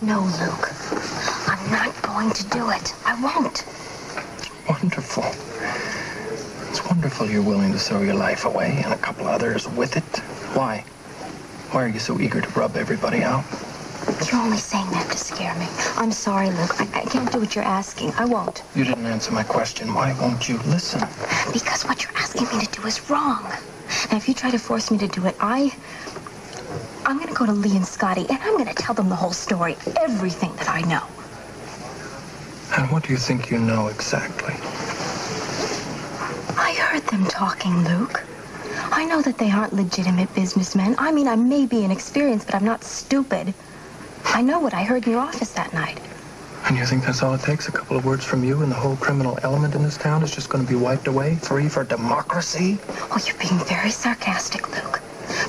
No, Luke. I'm not going to do it. I won't. Wonderful. It's wonderful you're willing to throw your life away and a couple others with it. Why? Why are you so eager to rub everybody out? You're only saying that to scare me. I'm sorry, Luke. I can't do what you're asking. I won't. You didn't answer my question. Why won't you listen? Because what you're asking me to do is wrong. And if you try to force me to do it, I'm going to go to Lee and Scotty, and I'm going to tell them the whole story, everything that I know. And what do you think you know exactly? I heard them talking, Luke. I know that they aren't legitimate businessmen. I mean, I may be inexperienced, but I'm not stupid. I know what I heard in your office that night. And you think that's all it takes? A couple of words from you and the whole criminal element in this town is just going to be wiped away? Free for democracy? Oh, you're being very sarcastic, Luke.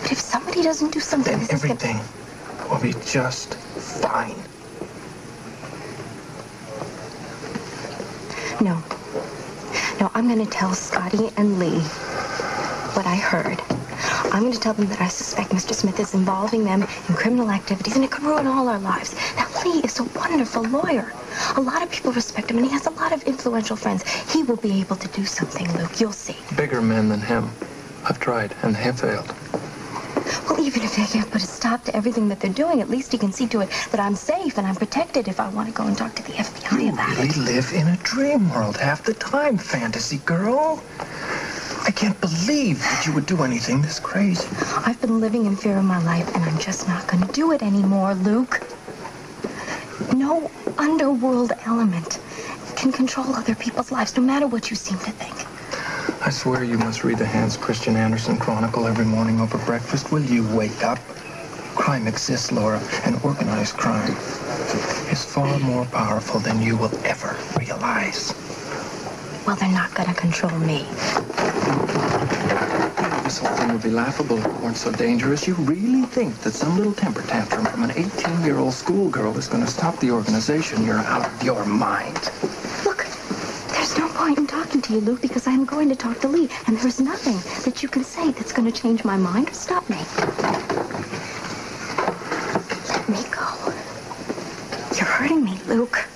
But if somebody doesn't do something... Then everything will be just fine. No. No, I'm going to tell Scotty and Lee what I heard. I'm going to tell them that I suspect Mr. Smith is involving them in criminal activities, and it could ruin all our lives. Now, Lee is a wonderful lawyer. A lot of people respect him, and he has a lot of influential friends. He will be able to do something, Luke. You'll see. Bigger men than him. I've tried, and they have failed. Well, even if they can't put a stop to everything that they're doing, at least he can see to it that I'm safe and I'm protected if I want to go and talk to the FBI about it. You really live in a dream world half the time, fantasy girl. I can't believe that you would do anything this crazy. I've been living in fear of my life, and I'm just not going to do it anymore, Luke. No underworld element can control other people's lives, no matter what you seem to think. I swear you must read the Hans Christian Andersen Chronicle every morning over breakfast. Will you wake up? Crime exists, Laura, and organized crime is far more powerful than you will ever realize. Well, they're not going to control me. This whole thing would be laughable if it weren't so dangerous. You really think that some little temper tantrum from an 18-year-old schoolgirl is going to stop the organization? You're out of your mind. Look, there's no point in talking to you, Luke, because I'm going to talk to Lee, and there's nothing that you can say that's going to change my mind or stop me. Let me go. You're hurting me, Luke.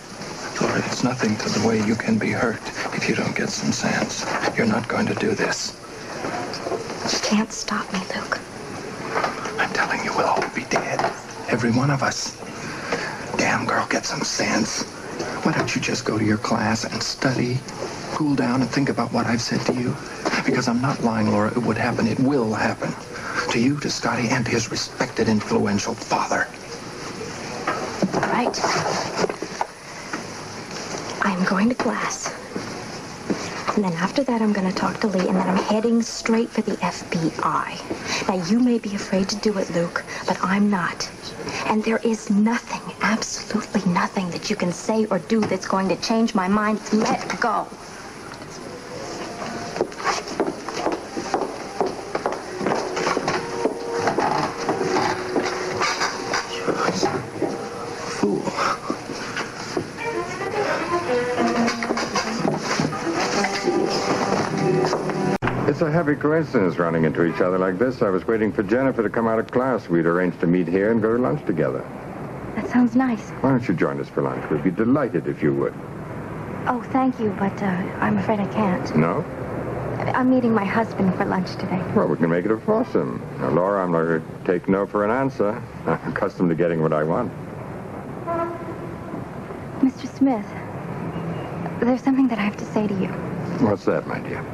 Laura, it's nothing to the way you can be hurt if you don't get some sense. You're not going to do this. You can't stop me, Luke. I'm telling you, we'll all be dead. Every one of us. Damn, girl, get some sense. Why don't you just go to your class and study, cool down, and think about what I've said to you? Because I'm not lying, Laura. It would happen. It will happen. To you, to Scotty, and to his respected, influential father. All right. I'm going to class. And then after that, I'm going to talk to Lee, and then I'm heading straight for the FBI. Now, you may be afraid to do it, Luke, but I'm not. And there is nothing, absolutely nothing that you can say or do that's going to change my mind. Let go. It's a happy coincidence running into each other like this. I was waiting for Jennifer to come out of class. We'd arranged to meet here and go to lunch together. That sounds nice. Why don't you join us for lunch? We'd be delighted if you would. Oh, thank you, but I'm afraid I can't. No? I'm meeting my husband for lunch today. Well, we can make it a foursome. Now, Laura, I'm not going to take no for an answer. I'm accustomed to getting what I want. Mr. Smith, there's something that I have to say to you. What's that, my dear?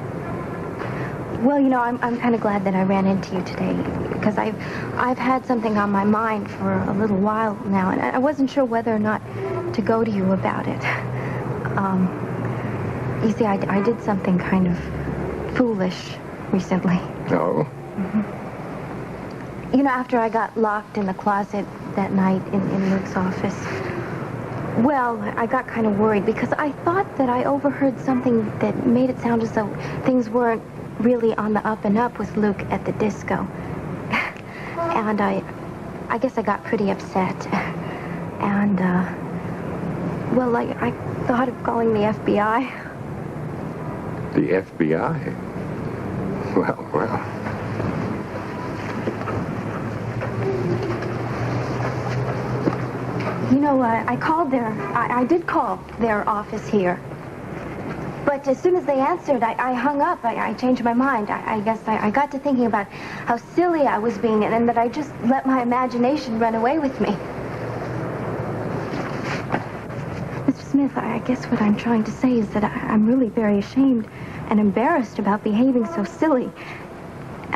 Well, you know, I'm kind of glad that I ran into you today, because I've had something on my mind for a little while now, and I wasn't sure whether or not to go to you about it. You see, I did something kind of foolish recently. Oh? Mm-hmm. You know, after I got locked in the closet that night in Luke's office, well, I got kind of worried, because I thought that I overheard something that made it sound as though things weren't really on the up and up with Luke at the disco. And I guess I got pretty upset. And, well, I thought of calling the FBI. The FBI? Well. You know, I called I did call their office here. But as soon as they answered, I hung up. I changed my mind. I guess I got to thinking about how silly I was being and that I just let my imagination run away with me. Mr. Smith, I guess what I'm trying to say is that I'm really very ashamed and embarrassed about behaving so silly.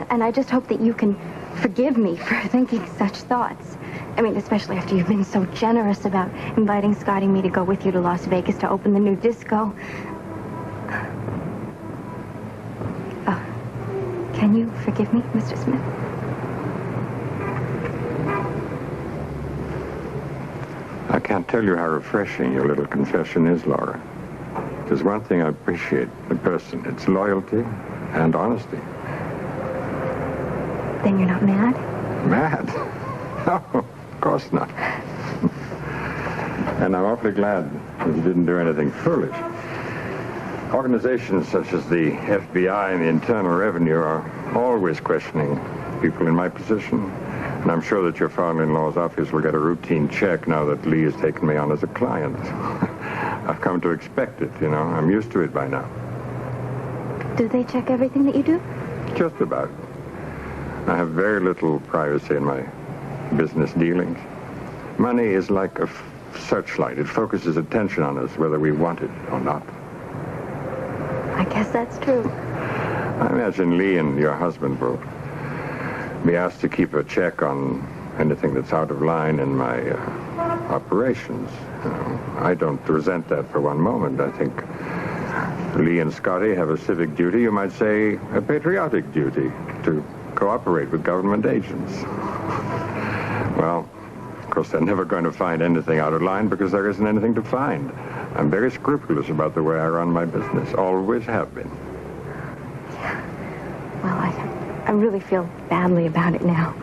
And I just hope that you can forgive me for thinking such thoughts. I mean, especially after you've been so generous about inviting Scotty and me to go with you to Las Vegas to open the new disco. Can you forgive me, Mr. Smith? I can't tell you how refreshing your little confession is, Laura. There's one thing I appreciate in a person. It's loyalty and honesty. Then you're not mad? Mad? No, of course not. And I'm awfully glad that you didn't do anything foolish. Organizations such as the FBI and the Internal Revenue are always questioning people in my position. And I'm sure that your father-in-law's office will get a routine check now that Lee has taken me on as a client. I've come to expect it, you know. I'm used to it by now. Do they check everything that you do? Just about. I have very little privacy in my business dealings. Money is like a searchlight. It focuses attention on us whether we want it or not. I guess that's true. I imagine Lee and your husband will be asked to keep a check on anything that's out of line in my operations. I don't resent that for one moment. I think Lee and Scotty have a civic duty, you might say a patriotic duty, to cooperate with government agents. Well, of course, they're never going to find anything out of line because there isn't anything to find. I'm very scrupulous about the way I run my business. Always have been. Well, I really feel badly about it now.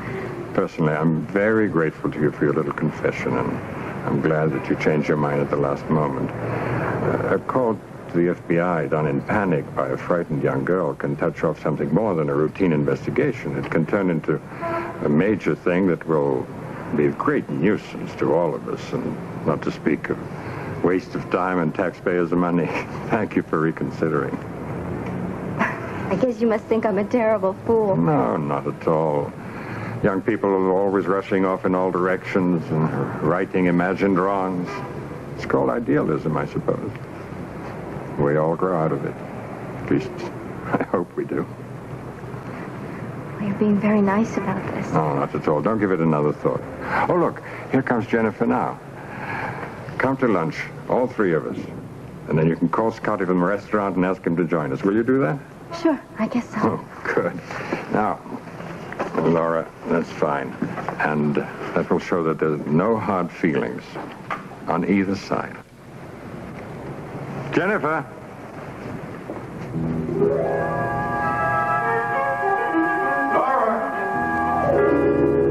Personally, I'm very grateful to you for your little confession, and I'm glad that you changed your mind at the last moment. A call to the FBI done in panic by a frightened young girl can touch off something more than a routine investigation. It can turn into a major thing that will be of great nuisance to all of us, and not to speak of waste of time and taxpayers' money. Thank you for reconsidering. I guess you must think I'm a terrible fool. No, not at all. Young people are always rushing off in all directions and righting imagined wrongs. It's called idealism, I suppose. We all grow out of it. At least, I hope we do. Well, you're being very nice about this. No, not at all. Don't give it another thought. Oh, look, here comes Jennifer now. Come to lunch, all three of us. And then you can call Scotty from the restaurant and ask him to join us. Will you do that? Sure, I guess so. Oh, good. Now, Laura, that's fine. And that will show that there's no hard feelings on either side. Jennifer!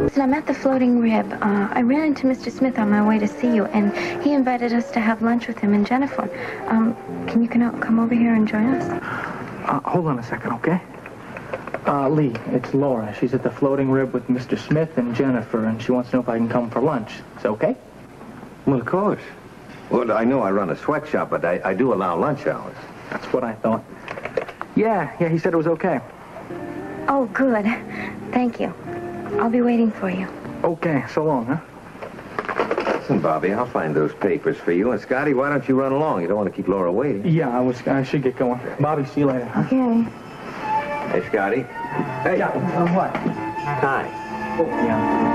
Listen, I'm at the Floating Rib. I ran into Mr. Smith on my way to see you, and he invited us to have lunch with him and Jennifer. Can you come over here and join us? Hold on a second, okay? Lee, it's Laura. She's at the Floating Rib with Mr. Smith and Jennifer, and she wants to know if I can come for lunch. Is that okay? Well, of course. Well, I know I run a sweatshop, but I do allow lunch hours. That's what I thought. Yeah, he said it was okay. Oh, good. Thank you. I'll be waiting for you. Okay, so long, huh? Listen, Bobby, I'll find those papers for you. And, Scotty, why don't you run along? You don't want to keep Laura waiting. Yeah, I should get going. Bobby, see you later. Okay. Hey, Scotty. Hey. Yeah, what? Hi. Oh, yeah.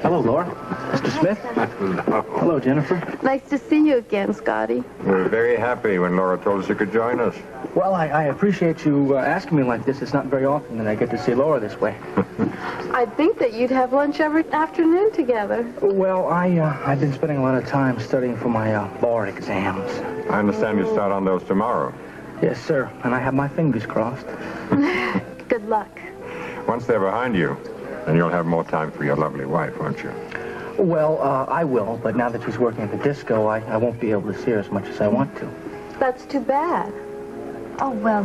Hello, Laura. Mr. Smith. Hello. Hello, Jennifer. Nice to see you again, Scotty. We were very happy when Laura told us you could join us. Well, I appreciate you asking me like this. It's not very often that I get to see Laura this way. I'd think that you'd have lunch every afternoon together. Well, I've been spending a lot of time studying for my board exams. I understand you start on those tomorrow. Yes, sir. And I have my fingers crossed. Good luck. Once they're behind you, then you'll have more time for your lovely wife, won't you? Well, I will, but now that she's working at the disco, I won't be able to see her as much as I want to. That's too bad. Oh, well,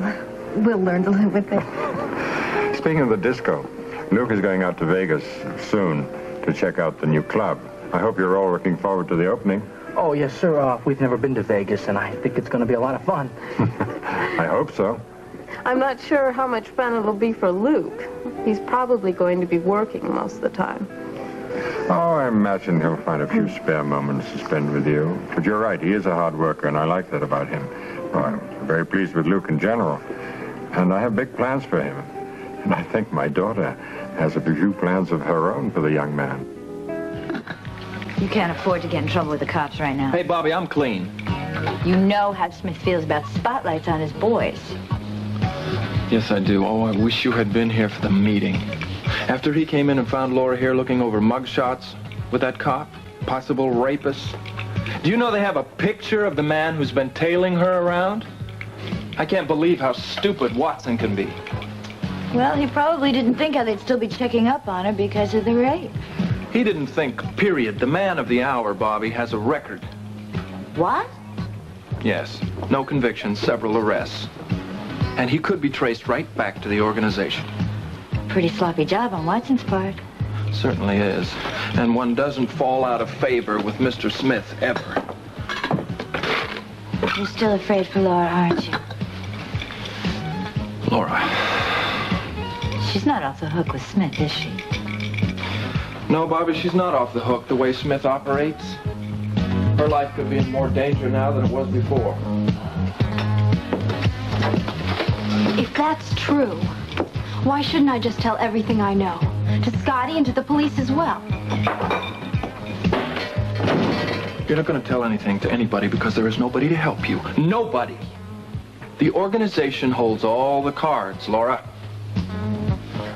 we'll learn to live with it. Speaking of the disco, Luke is going out to Vegas soon. to check out the new club. I hope you're all looking forward to the opening. Oh, yes, sir. We've never been to Vegas, and I think it's going to be a lot of fun. I hope so. I'm not sure how much fun it'll be for Luke. He's probably going to be working most of the time. Oh, I imagine he'll find a few spare moments to spend with you. But you're right, he is a hard worker, and I like that about him. Well, I'm very pleased with Luke in general. And I have big plans for him. And I think my daughter has a few plans of her own for the young man. You can't afford to get in trouble with the cops right now. Hey, Bobby, I'm clean. You know how Smith feels about spotlights on his boys. Yes, I do. Oh, I wish you had been here for the meeting. After he came in and found Laura here looking over mugshots with that cop, possible rapist. Do you know they have a picture of the man who's been tailing her around? I can't believe how stupid Watson can be. Well, he probably didn't think how they'd still be checking up on her because of the rape. He didn't think, period. The man of the hour, Bobby, has a record. What? Yes. No convictions, several arrests. And he could be traced right back to the organization. Pretty sloppy job on Watson's part. Certainly is. And one doesn't fall out of favor with Mr. Smith, ever. You're still afraid for Laura, aren't you? Laura. She's not off the hook with Smith, is she? No, Bobby, she's not off the hook the way Smith operates. Her life could be in more danger now than it was before. If that's true, why shouldn't I just tell everything I know? To Scotty and to the police as well. You're not going to tell anything to anybody because there is nobody to help you. Nobody. The organization holds all the cards, Laura.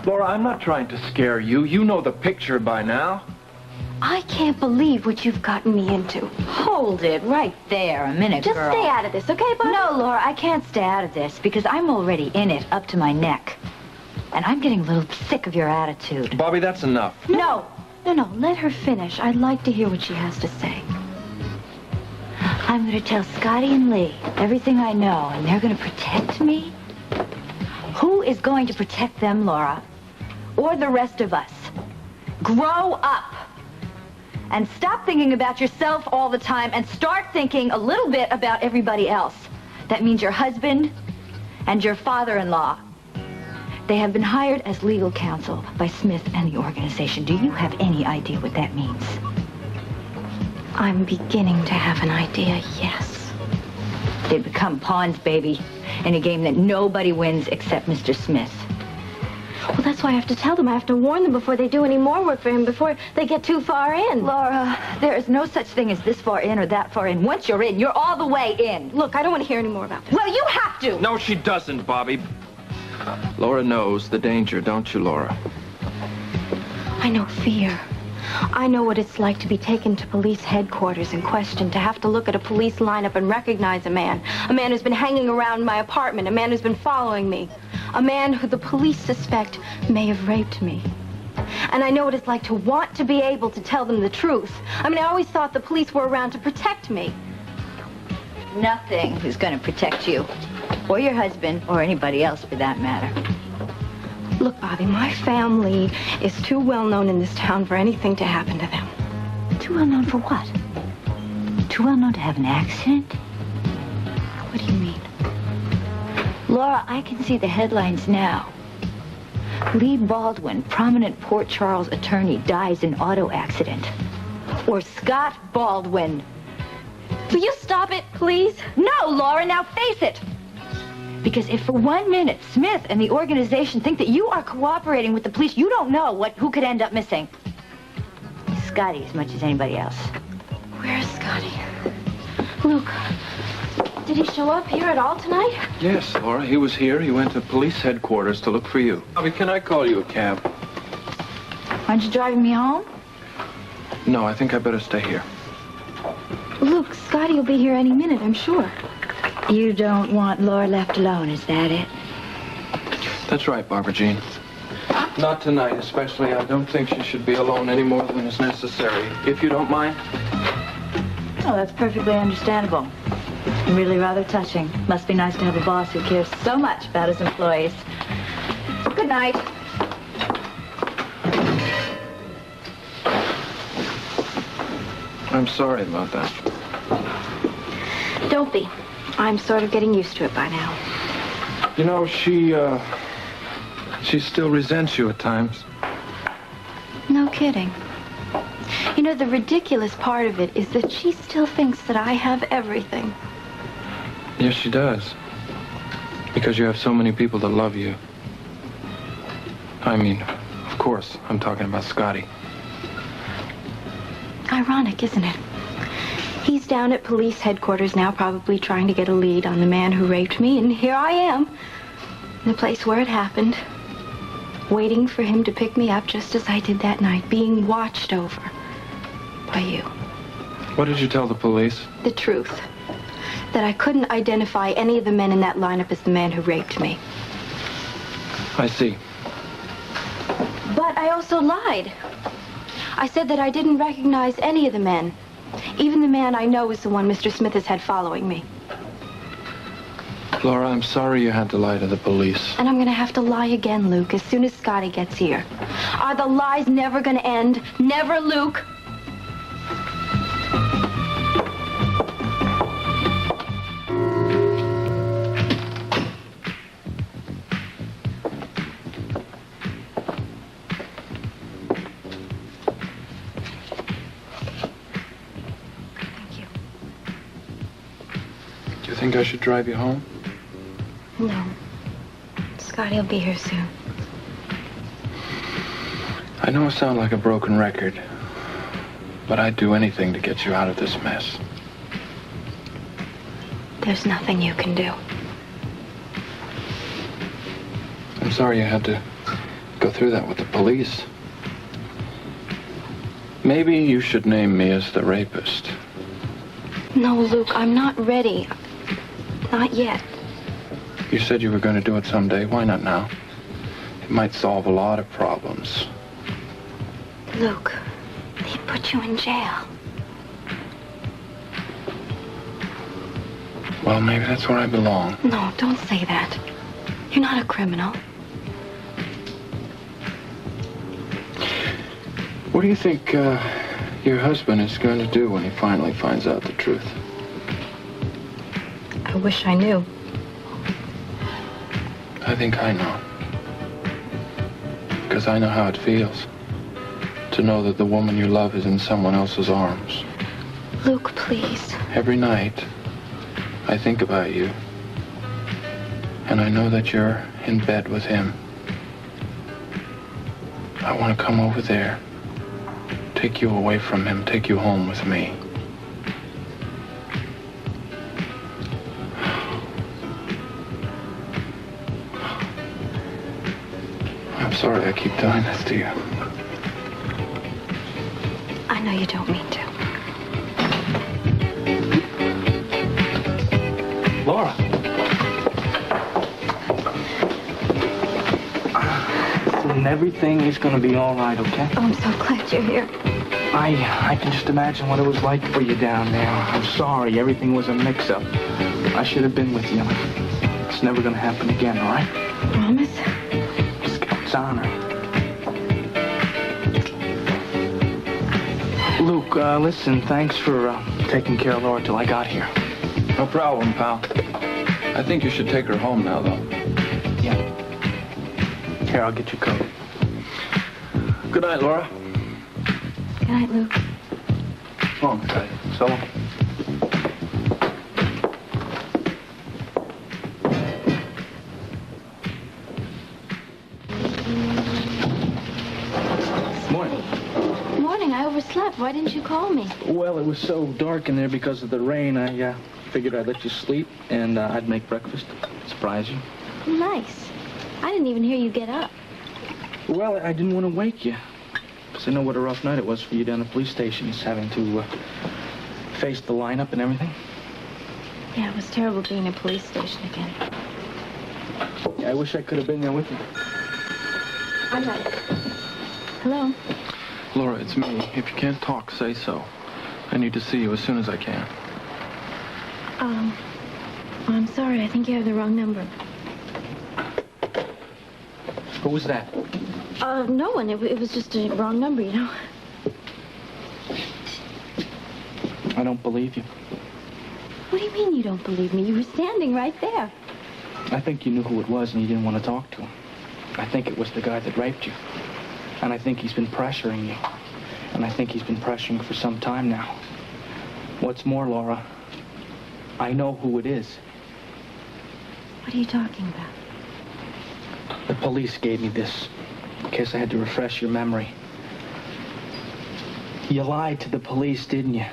Laura, I'm not trying to scare you. You know the picture by now. I can't believe what you've gotten me into. Hold it right there a minute, Just girl. stay out of this, okay, Bob? No, Laura, I can't stay out of this because I'm already in it up to my neck. And I'm getting a little sick of your attitude. Bobby, that's enough. No, let her finish. I'd like to hear what she has to say. I'm going to tell Scotty and Lee everything I know, and they're going to protect me. Who is going to protect them, Laura? Or the rest of us? Grow up. And stop thinking about yourself all the time and start thinking a little bit about everybody else. That means your husband and your father-in-law. They have been hired as legal counsel by Smith and the organization. Do you have any idea what that means? I'm beginning to have an idea, yes. They become pawns, baby, in a game that nobody wins except Mr. Smith. Well, that's why I have to tell them. I have to warn them before they do any more work for him, before they get too far in. Laura, there is no such thing as this far in or that far in. Once you're in, you're all the way in. Look, I don't want to hear any more about this. Well, you have to. No, she doesn't, Bobby. Laura knows the danger, don't you, Laura? I know fear. I know what it's like to be taken to police headquarters and questioned, to have to look at a police lineup and recognize a man who's been hanging around my apartment, a man who's been following me, a man who the police suspect may have raped me. And I know what it's like to want to be able to tell them the truth. I mean, I always thought the police were around to protect me. Nothing is going to protect you, or your husband, or anybody else for that matter. Look, Bobby, my family is too well known in this town for anything to happen to them. Too well known for what? Too well known to have an accident? What do you mean? Laura, I can see the headlines now. Lee Baldwin, prominent Port Charles attorney, dies in auto accident. Or Scott Baldwin. Will you stop it, please? No, Laura, now face it. Because if for 1 minute Smith and the organization think that you are cooperating with the police, you don't know who could end up missing. Scotty as much as anybody else. Where's Scotty? Luke, did he show up here at all tonight? Yes, Laura, he was here. He went to police headquarters to look for you. Bobby, can I call you a cab? Aren't you driving me home? No, I think I better stay here. Luke, Scotty will be here any minute, I'm sure. You don't want Laura left alone, is that it? That's right, Barbara Jean. Not tonight, especially. I don't think she should be alone any more than is necessary. If you don't mind. Oh, that's perfectly understandable. Really rather touching. Must be nice to have a boss who cares so much about his employees. Good night. I'm sorry about that. Don't be. I'm sort of getting used to it by now. You know, she still resents you at times. No kidding. You know, the ridiculous part of it is that she still thinks that I have everything. Yes, she does. Because you have so many people that love you. I mean, of course, I'm talking about Scotty. Ironic, isn't it? He's down at police headquarters now, probably trying to get a lead on the man who raped me, and here I am, in the place where it happened, waiting for him to pick me up just as I did that night, being watched over by you. What did you tell the police? The truth. That I couldn't identify any of the men in that lineup as the man who raped me. I see. But I also lied. I said that I didn't recognize any of the men. Even the man I know is the one Mr. Smith has had following me. Laura, I'm sorry you had to lie to the police. And I'm gonna have to lie again, Luke, as soon as Scotty gets here. Are the lies never gonna end? Never, Luke? Do you think I should drive you home? No. Scotty will be here soon. I know I sound like a broken record, but I'd do anything to get you out of this mess. There's nothing you can do. I'm sorry you had to go through that with the police. Maybe you should name me as the rapist. No, Luke, I'm not ready. Not yet. You said you were going to do it someday. Why not now? It might solve a lot of problems. Luke, they'd put you in jail. Well, maybe that's where I belong. No, don't say that. You're not a criminal. What do you think your husband is going to do when he finally finds out the truth? I wish I knew. I think I know. Because I know how it feels to know that the woman you love is in someone else's arms. Luke, please. Every night, I think about you. And I know that you're in bed with him. I want to come over there, take you away from him, take you home with me. I'm sorry I keep doing this to you. I know you don't mean to. Laura. And everything is going to be all right, okay? Oh, I'm so glad you're here. I can just imagine what it was like for you down there. I'm sorry. Everything was a mix-up. I should have been with you. It's never going to happen again, all right? Promise? Scout's honor. Luke, listen, thanks for taking care of Laura till I got here. No problem, pal. I think you should take her home now, though. Yeah. Here, I'll get your coat. Good night, Laura. Good night, Luke. So long, Scotty. So long. Morning. Morning, I overslept. Why didn't you call me? Well, it was so dark in there because of the rain, I figured I'd let you sleep, and I'd make breakfast. Surprise you. Nice. I didn't even hear you get up. Well, I didn't want to wake you. Because I know what a rough night it was for you down at the police stations, having to face the lineup and everything. Yeah, it was terrible being in a police station again. Yeah, I wish I could have been there with you. I'm not. Hello? Laura, it's me. If you can't talk, say so. I need to see you as soon as I can. I'm sorry. I think you have the wrong number. Who was that? No one. It was just a wrong number, you know. I don't believe you. What do you mean you don't believe me? You were standing right there. I think you knew who it was and you didn't want to talk to him. I think it was the guy that raped you. And I think he's been pressuring you. And I think he's been pressuring for some time now. What's more, Laura, I know who it is. What are you talking about? The police gave me this in case I had to refresh your memory. You lied to the police, didn't you?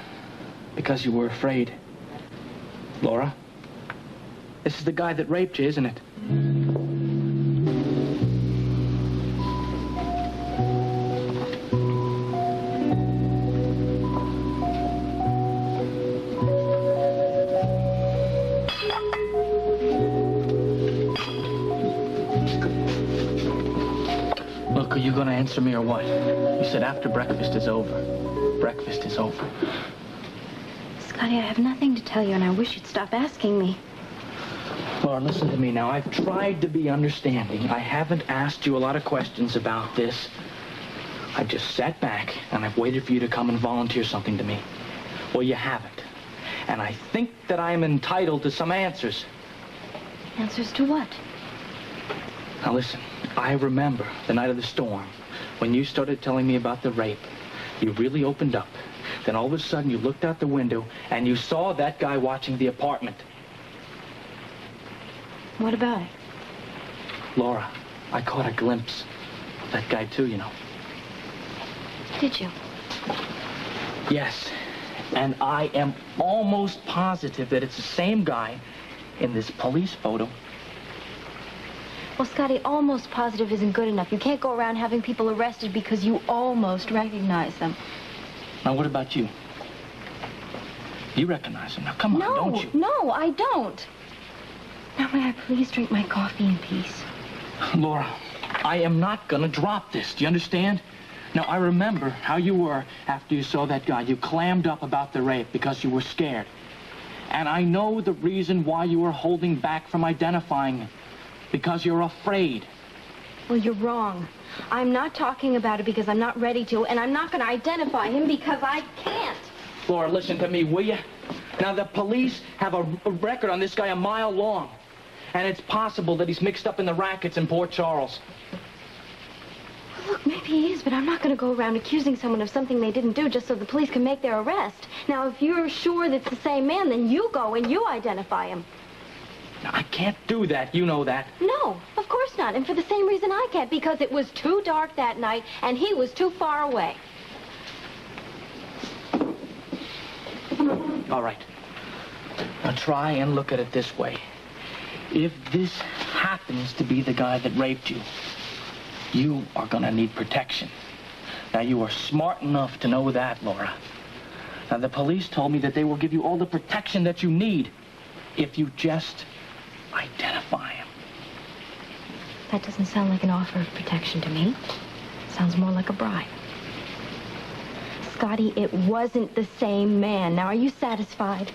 Because you were afraid. Laura, this is the guy that raped you, isn't it? Look, are you going to answer me or what? You said after breakfast is over. Breakfast is over. Scotty, I have nothing to tell you, and I wish you'd stop asking me. Laura, listen to me now. I've tried to be understanding. I haven't asked you a lot of questions about this. I've just sat back, and I've waited for you to come and volunteer something to me. Well, you haven't. And I think that I am entitled to some answers. Answers to what? Now, listen. I remember the night of the storm, when you started telling me about the rape. You really opened up. Then all of a sudden, you looked out the window, and you saw that guy watching the apartment. What about it? Laura, I caught a glimpse of that guy, too, you know. Did you? Yes, and I am almost positive that it's the same guy in this police photo. Well, Scotty, almost positive isn't good enough. You can't go around having people arrested because you almost recognize them. Now, what about you? You recognize him. Now, come on, don't you? No, I don't. Now, may I please drink my coffee in peace? Laura, I am not gonna drop this. Do you understand? Now, I remember how you were after you saw that guy. You clammed up about the rape because you were scared. And I know the reason why you were holding back from identifying him. Because you're afraid. Well, you're wrong. I'm not talking about it because I'm not ready to, and I'm not going to identify him because I can't. Laura, listen to me, will you? Now, the police have a record on this guy a mile long. And it's possible that he's mixed up in the rackets in Port Charles. Look, maybe he is, but I'm not going to go around accusing someone of something they didn't do just so the police can make their arrest. Now, if you're sure that's the same man, then you go and you identify him. Now, I can't do that. You know that. No, of course not. And for the same reason I can't, because it was too dark that night and he was too far away. All right. Now, try and look at it this way. If this happens to be the guy that raped you, you are going to need protection. Now, you are smart enough to know that, Laura. Now, the police told me that they will give you all the protection that you need if you just identify him. That doesn't sound like an offer of protection to me. Sounds more like a bribe. Scotty, it wasn't the same man. Now, are you satisfied?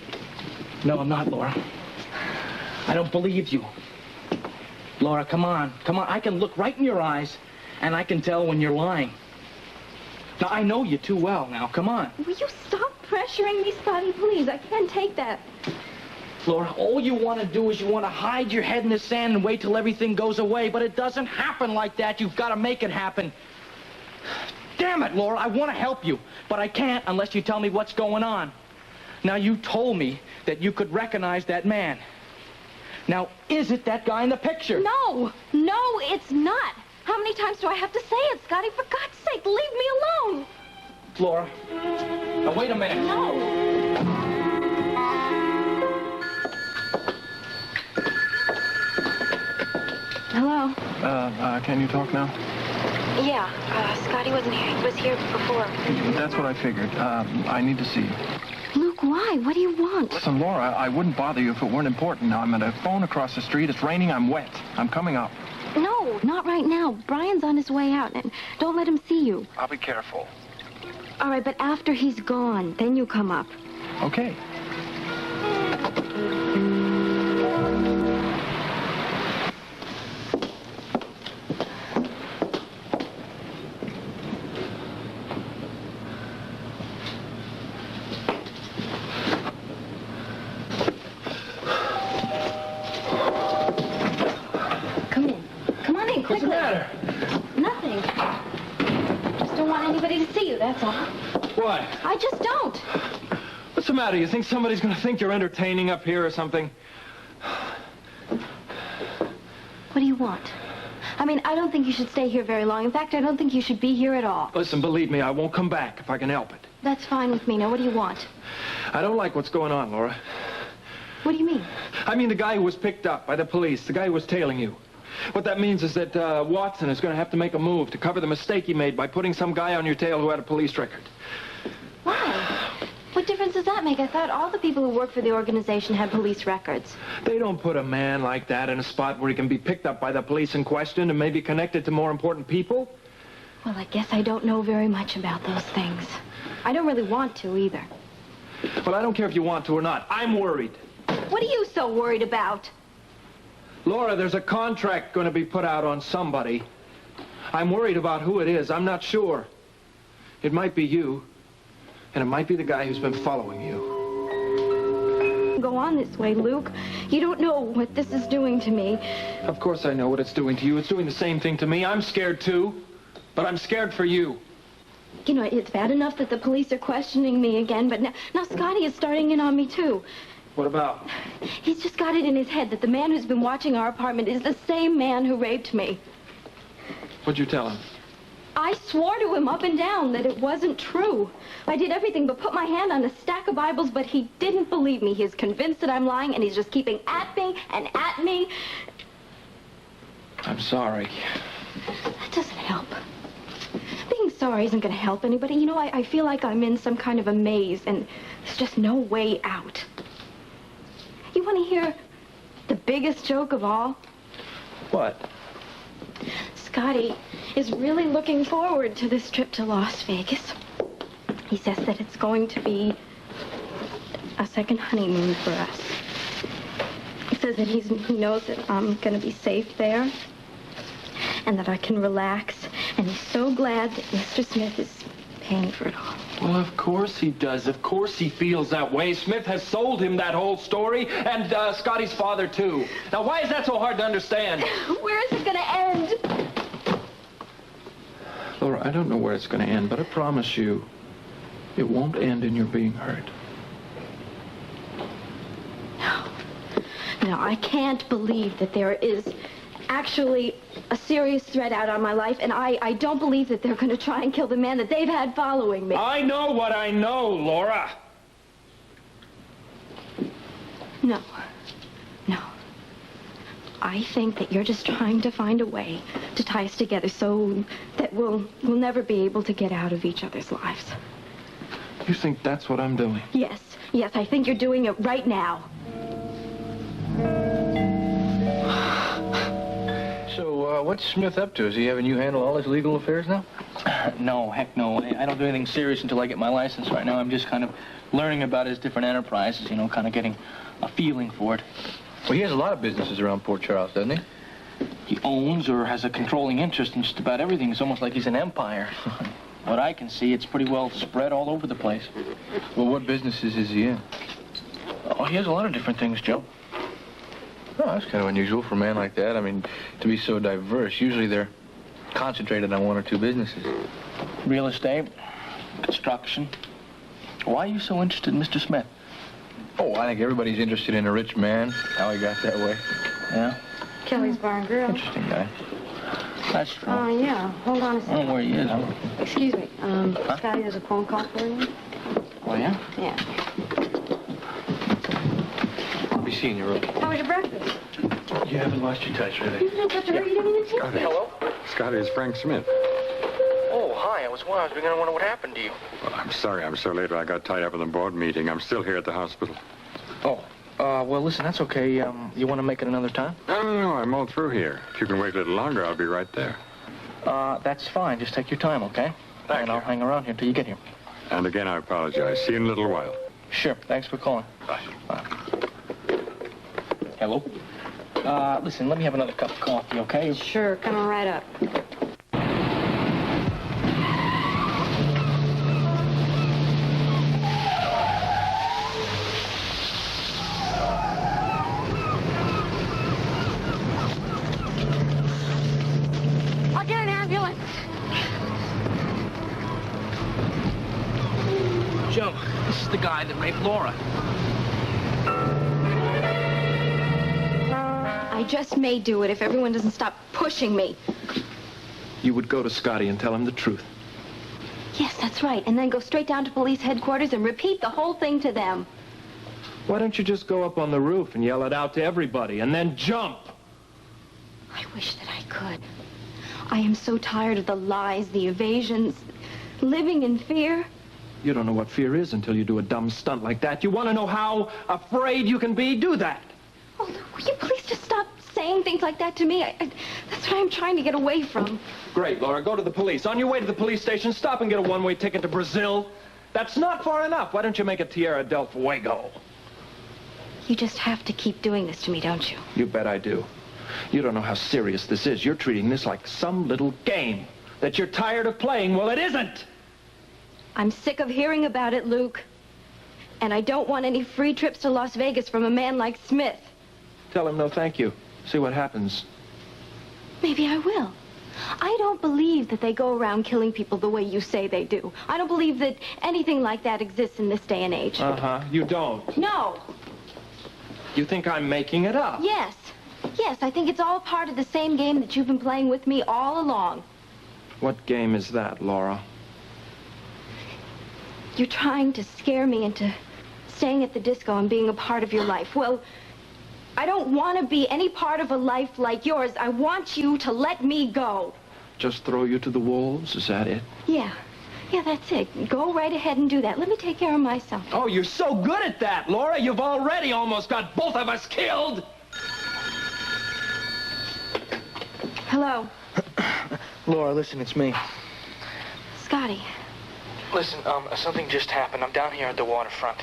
No, I'm not, Laura. I don't believe you. Laura, come on. Come on. I can look right in your eyes, and I can tell when you're lying. Now, I know you too well now. Come on. Will you stop pressuring me, Scotty, please? I can't take that. Laura, all you want to do is you want to hide your head in the sand and wait till everything goes away, but it doesn't happen like that. You've got to make it happen. Damn it, Laura, I want to help you, but I can't unless you tell me what's going on. Now, you told me that you could recognize that man. Now, is it that guy in the picture? No, it's not. How many times do I have to say it, Scotty? For God's sake, leave me alone. Laura, now wait a minute. No. Hello? Can you talk now? Yeah, Scotty wasn't here. He was here before. That's what I figured. I need to see you. Luke, why? What do you want? Listen, Laura, I wouldn't bother you if it weren't important. Now, I'm at a phone across the street. It's raining. I'm wet. I'm coming up. No, not right now. Brian's on his way out, and don't let him see you. I'll be careful. All right, but after he's gone, then you come up. Okay. anybody to see you, that's all. What? I just don't. What's the matter? You think somebody's going to think you're entertaining up here or something? What do you want? I mean, I don't think you should stay here very long. In fact, I don't think you should be here at all. Listen, believe me, I won't come back if I can help it. That's fine with me. Now, what do you want? I don't like what's going on, Laura. What do you mean? I mean the guy who was picked up by the police, the guy who was tailing you. What that means is that Watson is going to have to make a move to cover the mistake he made by putting some guy on your tail who had a police record. Why? What difference does that make? I thought all the people who work for the organization had police records. They don't put a man like that in a spot where he can be picked up by the police and questioned and maybe connected to more important people. Well, I guess I don't know very much about those things. I don't really want to either. Well, I don't care if you want to or not. I'm worried. What are you so worried about? Laura, there's a contract going to be put out on somebody. I'm worried about who it is. I'm not sure. It might be you, and it might be the guy who's been following you. Go on this way, Luke. You don't know what this is doing to me. Of course I know what it's doing to you. It's doing the same thing to me. I'm scared, too. But I'm scared for you. You know, it's bad enough that the police are questioning me again, but now Scotty is starting in on me, too. What about? He's just got it in his head that the man who's been watching our apartment is the same man who raped me. What'd you tell him? I swore to him up and down that it wasn't true. I did everything but put my hand on a stack of Bibles, but he didn't believe me. He's convinced that I'm lying, and he's just keeping at me and at me. I'm sorry. That doesn't help. Being sorry isn't going to help anybody. You know, I feel like I'm in some kind of a maze, and there's just no way out. You want to hear the biggest joke of all? What? Scotty is really looking forward to this trip to Las Vegas. He says that it's going to be a second honeymoon for us. He says that he knows that I'm going to be safe there and that I can relax. And he's so glad that Mr. Smith is paying for it all. Well, of course he does. Of course he feels that way. Smith has sold him that whole story, and Scotty's father, too. Now, why is that so hard to understand? Where is it going to end? Laura, I don't know where it's going to end, but I promise you, it won't end in your being hurt. No, I can't believe that there is actually a serious threat out on my life, and I don't believe that they're going to try and kill the man that they've had following me. I know what I know, Laura. No. I think that you're just trying to find a way to tie us together so that we'll never be able to get out of each other's lives. You think that's what I'm doing? Yes, I think you're doing it right now. So, what's Smith up to? Is he having you handle all his legal affairs now? No, heck no. I don't do anything serious until I get my license. Right now I'm just kind of learning about his different enterprises, you know, kind of getting a feeling for it. Well, he has a lot of businesses around Port Charles, doesn't he? He owns or has a controlling interest in just about everything. It's almost like he's an empire. What I can see, it's pretty well spread all over the place. Well, what businesses is he in? Oh, he has a lot of different things, Joe. Oh, that's kind of unusual for a man like that. I mean, to be so diverse. Usually they're concentrated on one or two businesses. Real estate, construction. Why are you so interested in Mr. Smith? Oh, I think everybody's interested in a rich man, how he got that way. Yeah? Kelly's Bar and Grill. Interesting guy. That's true. Oh, yeah. Hold on a I don't second. know where he is. Excuse me. Scotty has a phone call for you. Oh, yeah? Yeah. I'll be seeing you, Rook. How was your breakfast? You haven't lost your touch, really. You didn't have to hurry. You didn't even see Scotty. Hello? Scotty, it's Frank Smith. Oh, hi. I was beginning to wonder what happened to you. Well, I'm sorry I'm so late. I got tied up in the board meeting. I'm still here at the hospital. Oh, well, listen, that's okay. You want to make it another time? No, I'm all through here. If you can wait a little longer, I'll be right there. That's fine. Just take your time, okay? Thank you. I'll hang around here till you get here. And again, I apologize. See you in a little while. Sure. Thanks for calling. Bye. Bye. Hello? Listen, let me have another cup of coffee, okay? Sure, coming right up. I'll get an ambulance. Joe, this is the guy that raped Laura. I just may do it if everyone doesn't stop pushing me. You would go to Scotty and tell him the truth. Yes, that's right. And then go straight down to police headquarters and repeat the whole thing to them. Why don't you just go up on the roof and yell it out to everybody and then jump? I wish that I could. I am so tired of the lies, the evasions, living in fear. You don't know what fear is until you do a dumb stunt like that. You want to know how afraid you can be? Do that. Oh, look, will you please just stop saying things like that to me? That's what I'm trying to get away from. Great, Laura. Go to the police. On your way to the police station, stop and get a one-way ticket to Brazil. That's not far enough. Why don't you make it Tierra del Fuego? You just have to keep doing this to me, don't you? You bet I do. You don't know how serious this is. You're treating this like some little game that you're tired of playing. Well, it isn't. I'm sick of hearing about it, Luke. And I don't want any free trips to Las Vegas from a man like Smith. Tell him no thank you. See what happens. Maybe I will. I don't believe that they go around killing people the way you say they do. I don't believe that anything like that exists in this day and age. Uh-huh. You don't. No. You think I'm making it up? Yes. Yes, I think it's all part of the same game that you've been playing with me all along. What game is that, Laura? You're trying to scare me into staying at the disco and being a part of your life. Well, I don't want to be any part of a life like yours. I want you to let me go. Just throw you to the wolves? Is that it? Yeah. Yeah, that's it. Go right ahead and do that. Let me take care of myself. Oh, you're so good at that, Laura. You've already almost got both of us killed. Hello. Laura, listen, it's me. Scotty. Listen, something just happened. I'm down here at the waterfront.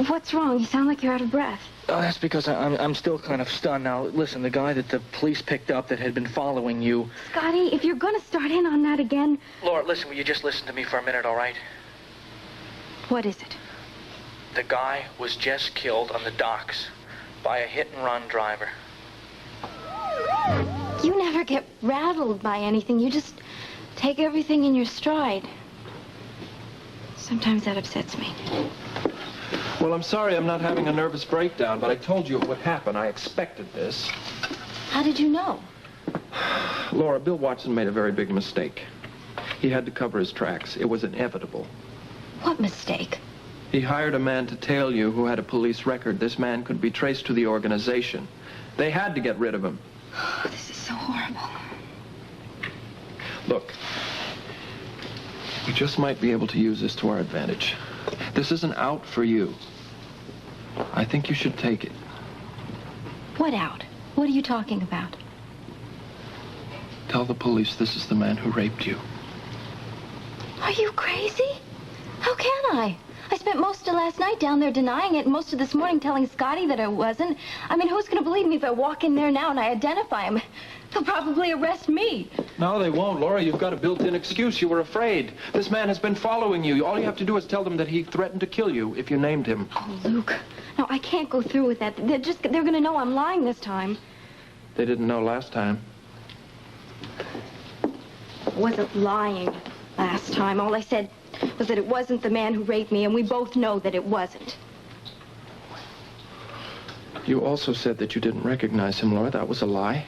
What's wrong? You sound like you're out of breath. That's because I'm still kind of stunned. Now, listen, the guy that the police picked up that had been following you... Scotty, if you're going to start in on that again... Laura, listen, will you just listen to me for a minute, all right? What is it? The guy was just killed on the docks by a hit-and-run driver. You never get rattled by anything. You just take everything in your stride. Sometimes that upsets me. Well, I'm sorry I'm not having a nervous breakdown, but I told you it would happen. I expected this. How did you know? Laura, Bill Watson made a very big mistake. He had to cover his tracks. It was inevitable. What mistake? He hired a man to tail you who had a police record. This man could be traced to the organization. They had to get rid of him. This is so horrible. Look, we just might be able to use this to our advantage. This isn't out for you. I think you should take it. What out? What are you talking about? Tell the police this is the man who raped you. Are you crazy? How can I? I spent most of last night down there denying it, and most of this morning telling Scotty that I wasn't. I mean, who's going to believe me if I walk in there now and I identify him? They'll probably arrest me. No, they won't, Laura. You've got a built-in excuse. You were afraid. This man has been following you. All you have to do is tell them that he threatened to kill you if you named him. Oh, Luke. No, I can't go through with that. They're going to know I'm lying this time. They didn't know last time. I wasn't lying last time. All I said was that it wasn't the man who raped me, and we both know that it wasn't. You also said that you didn't recognize him, Laura. That was a lie.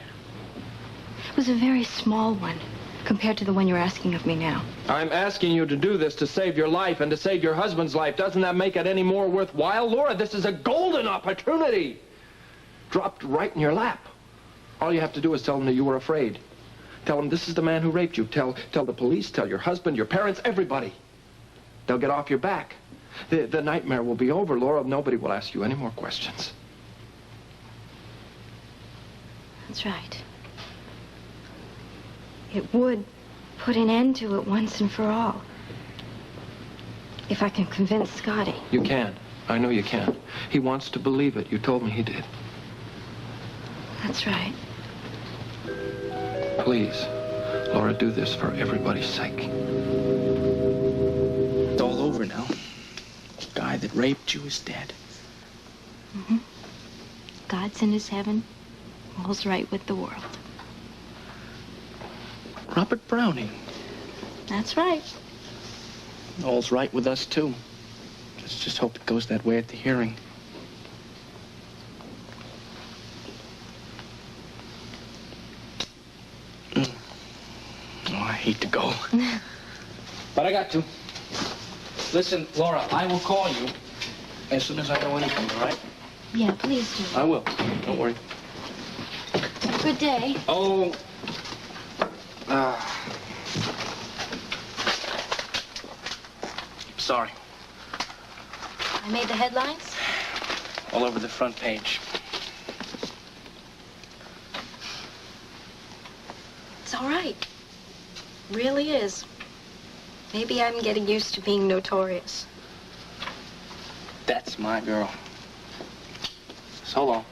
It was a very small one compared to the one you're asking of me now. I'm asking you to do this to save your life and to save your husband's life. Doesn't that make it any more worthwhile? Laura, this is a golden opportunity. Dropped right in your lap. All you have to do is tell them that you were afraid. Tell them this is the man who raped you. Tell the police, tell your husband, your parents, everybody. They'll get off your back. The nightmare will be over, Laura. Nobody will ask you any more questions. That's right. It would put an end to it once and for all. If I can convince Scotty. You can. I know you can. He wants to believe it. You told me he did. That's right. Please, Laura, do this for everybody's sake. It's all over now. The guy that raped you is dead. Mm-hmm. God's in his heaven. All's right with the world. Robert Browning. That's right. All's right with us, too. Let's just hope it goes that way at the hearing. Oh, I hate to go. But I got to. Listen, Laura, I will call you as soon as I know anything, all right? Yeah, please do. I will. Don't worry. Good day. Oh. Sorry. I made the headlines? All over the front page. It's all right. Really is. Maybe I'm getting used to being notorious. That's my girl. So long.